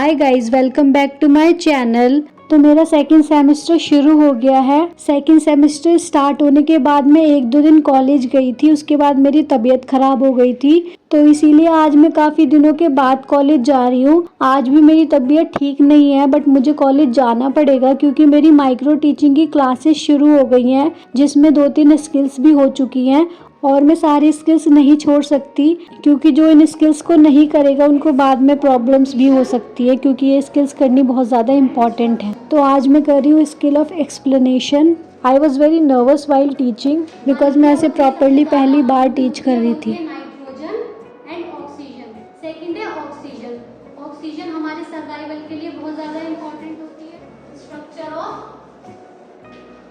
Hi guys, welcome back to my channel. तो मेरा second semester शुरू हो गया है। सेकंड सेमेस्टर स्टार्ट होने के बाद मैं 1-2 दिन कॉलेज गई थी। उसके बाद मेरी तबीयत खराब हो गई थी, तो इसीलिए आज मैं काफ़ी दिनों के बाद कॉलेज जा रही हूँ। आज भी मेरी तबीयत ठीक नहीं है, बट मुझे कॉलेज जाना पड़ेगा क्योंकि मेरी माइक्रो टीचिंग की क्लासेस शुरू हो गई हैं, जिसमें 2-3 स्किल्स भी हो चुकी हैं। और मैं सारी स्किल्स नहीं छोड़ सकती क्योंकि जो इन स्किल्स को नहीं करेगा उनको बाद में प्रॉब्लम्स भी हो सकती है, क्योंकि ये स्किल्स करनी बहुत ज़्यादा इम्पॉर्टेंट है। तो आज मैं कर रही हूँ skill of explanation. I was very nervous while teaching because मैं ऐसे प्रॉपरली पहली बार टीच कर रही थी। Nitrogen and oxygen. सेकंड है ऑक्सीजन। ऑक्सीजन हमारे सर्वाइवल के लिए बहुत ज़्यादा इम्पोर्टेंट होती है। Structure of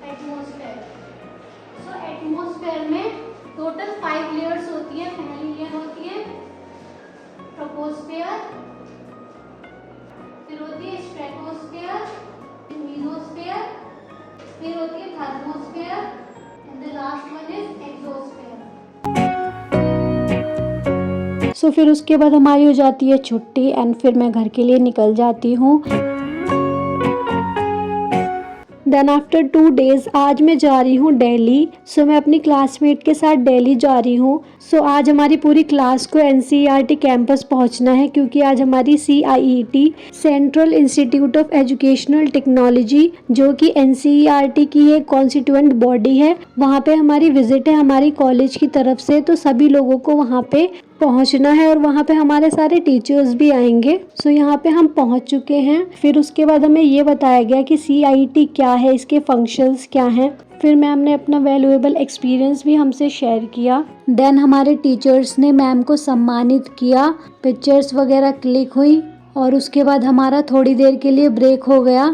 atmosphere. So atmosphere में टोटल 5 लेयर्स होती है। पहली लेयर होती है ट्रोपोस्फेयर, फिर होती है स्ट्रेटोस्फेयर, मेसोस्फेयर, फिर होती है thermosphere and the last one is exosphere. So फिर उसके बाद हमारी हो जाती है छुट्टी एंड फिर मैं घर के लिए निकल जाती हूँ। देन आफ्टर 2 डेज आज मैं जा रही हूँ दिल्ली। सो मैं अपनी क्लासमेट के साथ दिल्ली जा रही हूँ। सो आज हमारी पूरी क्लास को एनसीईआरटी कैंपस पहुँचना है, क्योंकि आज हमारी CIET central institute of educational technology, जो कि एनसीईआरटी की एक कॉन्स्टिट्यूएंट बॉडी है, वहाँ पे हमारी विजिट है हमारी कॉलेज की तरफ से। तो सभी लोगों को वहाँ पे पहुंचना है और वहाँ पे हमारे सारे टीचर्स भी आएंगे। सो यहाँ पे हम पहुँच चुके हैं। फिर उसके बाद हमें ये बताया गया कि CIET क्या है, इसके फंक्शंस क्या हैं। फिर मैम ने अपना वैल्यूएबल एक्सपीरियंस भी हमसे शेयर किया। देन हमारे टीचर्स ने मैम को सम्मानित किया, पिक्चर्स वगैरह क्लिक हुई और उसके बाद हमारा थोड़ी देर के लिए ब्रेक हो गया।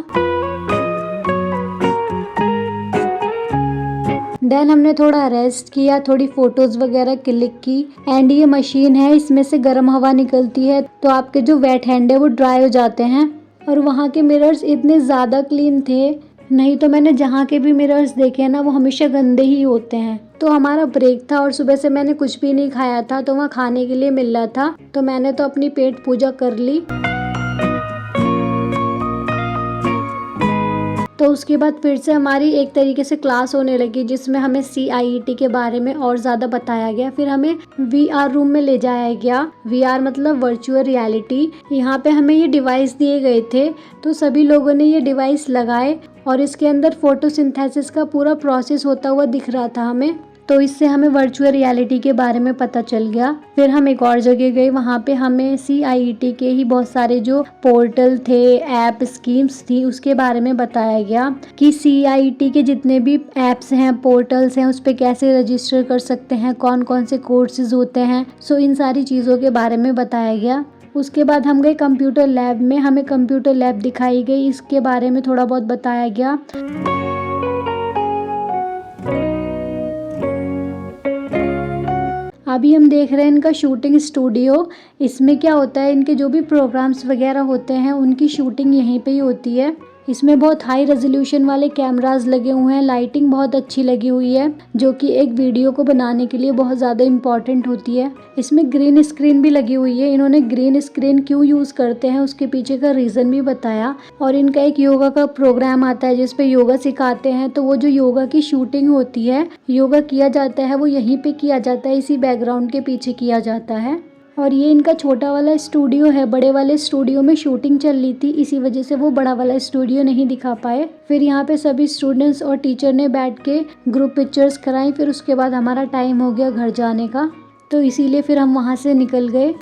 देन हमने थोड़ा रेस्ट किया, थोड़ी फोटोज वगैरह क्लिक की। एंड ये मशीन है, इसमें से गर्म हवा निकलती है तो आपके जो वेट हैंड है वो ड्राई हो जाते हैं। और वहाँ के मिरर्स इतने ज़्यादा क्लीन थे, नहीं तो मैंने जहाँ के भी मिरर्स देखे हैं ना, वो हमेशा गंदे ही होते हैं। तो हमारा ब्रेक था और सुबह से मैंने कुछ भी नहीं खाया था, तो वहाँ खाने के लिए मिल रहा था, तो मैंने तो अपनी पेट पूजा कर ली। तो उसके बाद फिर से हमारी एक तरीके से क्लास होने लगी, जिसमें हमें CIET के बारे में और ज़्यादा बताया गया। फिर हमें VR रूम में ले जाया गया। VR मतलब वर्चुअल रियलिटी। यहाँ पे हमें ये डिवाइस दिए गए थे, तो सभी लोगों ने ये डिवाइस लगाए और इसके अंदर फोटोसिंथेसिस का पूरा प्रोसेस होता हुआ दिख रहा था हमें। तो इससे हमें वर्चुअल रियलिटी के बारे में पता चल गया। फिर हम एक और जगह गए, वहाँ पे हमें CIET के ही बहुत सारे जो पोर्टल थे, ऐप स्कीम्स थी, उसके बारे में बताया गया कि CIET के जितने भी ऐप्स हैं, पोर्टल्स हैं, उस पर कैसे रजिस्टर कर सकते हैं, कौन कौन से कोर्सेज होते हैं। सो इन सारी चीज़ों के बारे में बताया गया। उसके बाद हम गए कंप्यूटर लैब में, हमें कंप्यूटर लैब दिखाई गई, इसके बारे में थोड़ा बहुत बताया गया। अभी हम देख रहे हैं इनका शूटिंग स्टूडियो। इसमें क्या होता है, इनके जो भी प्रोग्राम्स वगैरह होते हैं उनकी शूटिंग यहीं पे ही होती है। इसमें बहुत हाई रेजोल्यूशन वाले कैमरास लगे हुए हैं, लाइटिंग बहुत अच्छी लगी हुई है, जो कि एक वीडियो को बनाने के लिए बहुत ज़्यादा इम्पॉर्टेंट होती है। इसमें ग्रीन स्क्रीन भी लगी हुई है। इन्होंने ग्रीन स्क्रीन क्यों यूज़ करते हैं उसके पीछे का रीज़न भी बताया। और इनका एक योगा का प्रोग्राम आता है जिसपे योगा सिखाते हैं, तो वो जो योगा की शूटिंग होती है, योगा किया जाता है, वो यहीं पे किया जाता है, इसी बैकग्राउंड के पीछे किया जाता है। और ये इनका छोटा वाला स्टूडियो है, बड़े वाले स्टूडियो में शूटिंग चल रही थी, इसी वजह से वो बड़ा वाला स्टूडियो नहीं दिखा पाए। फिर यहाँ पे सभी स्टूडेंट्स और टीचर ने बैठ के ग्रुप पिक्चर्स कराई। फिर उसके बाद हमारा टाइम हो गया घर जाने का, तो इसीलिए फिर हम वहाँ से निकल गए।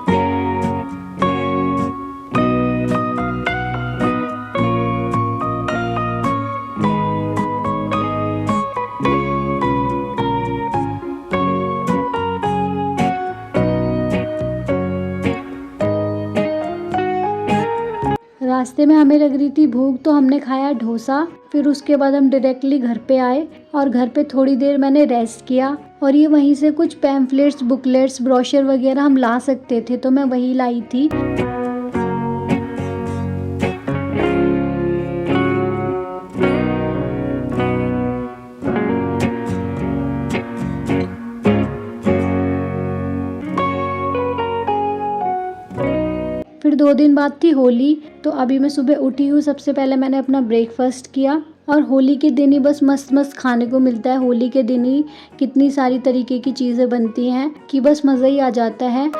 रास्ते में हमें लग रही थी भूख, तो हमने खाया डोसा। फिर उसके बाद हम डायरेक्टली घर पे आए और घर पे थोड़ी देर मैंने रेस्ट किया। और ये वहीं से कुछ पैम्फलेट्स, बुकलेट्स, ब्रोशर वगैरह हम ला सकते थे, तो मैं वही लाई थी। फिर 2 2 दिन बाद थी होली, तो अभी मैं सुबह उठी हूँ। सबसे पहले मैंने अपना ब्रेकफास्ट किया और होली के दिन ही बस मस्त मस्त खाने को मिलता है। होली के दिन ही कितनी सारी तरीके की चीज़ें बनती हैं कि बस मज़ा ही आ जाता है।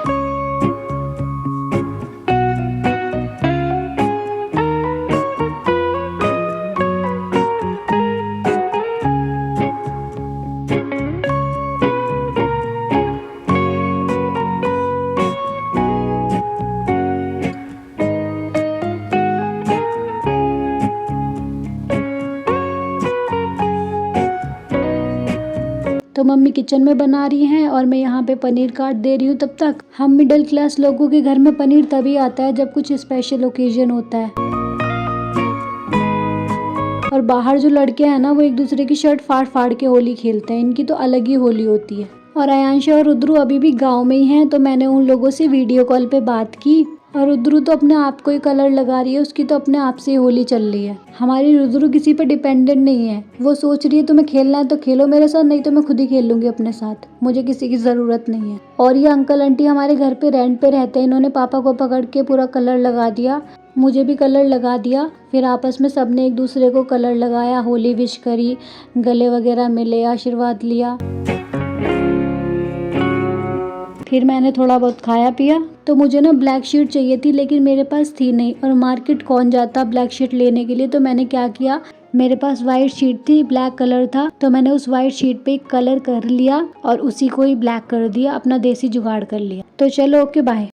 तो मम्मी किचन में बना रही हैं और मैं यहाँ पे पनीर काट दे रही हूँ। तब तक हम मिडिल क्लास लोगों के घर में पनीर तभी आता है जब कुछ स्पेशल ओकेजन होता है। और बाहर जो लड़के हैं ना, वो एक दूसरे की शर्ट फाड़ फाड़ के होली खेलते हैं। इनकी तो अलग ही होली होती है। और आयांश और रुद्रू अभी भी गाँव में ही हैं, तो मैंने उन लोगों से वीडियो कॉल पे बात की। और रुद्रू तो अपने आप को ही कलर लगा रही है, उसकी तो अपने आप से ही होली चल रही है। हमारी रुद्रू किसी पे डिपेंडेंट नहीं है। वो सोच रही है तुम्हें खेलना है तो खेलो मेरे साथ, नहीं तो मैं खुद ही खेल लूंगी अपने साथ, मुझे किसी की ज़रूरत नहीं है। और ये अंकल आंटी हमारे घर पे रेंट पे रहते हैं। इन्होंने पापा को पकड़ के पूरा कलर लगा दिया, मुझे भी कलर लगा दिया। फिर आपस में सबने एक दूसरे को कलर लगाया, होली विश करी, गले वगैरह मिले, आशीर्वाद लिया। फिर मैंने थोड़ा बहुत खाया पिया। तो मुझे ना ब्लैक शीट चाहिए थी, लेकिन मेरे पास थी नहीं और मार्केट कौन जाता ब्लैक शीट लेने के लिए। तो मैंने क्या किया, मेरे पास वाइट शीट थी, ब्लैक कलर था, तो मैंने उस वाइट शीट पे कलर कर लिया और उसी को ही ब्लैक कर दिया, अपना देसी जुगाड़ कर लिया। तो चलो ओके बाय।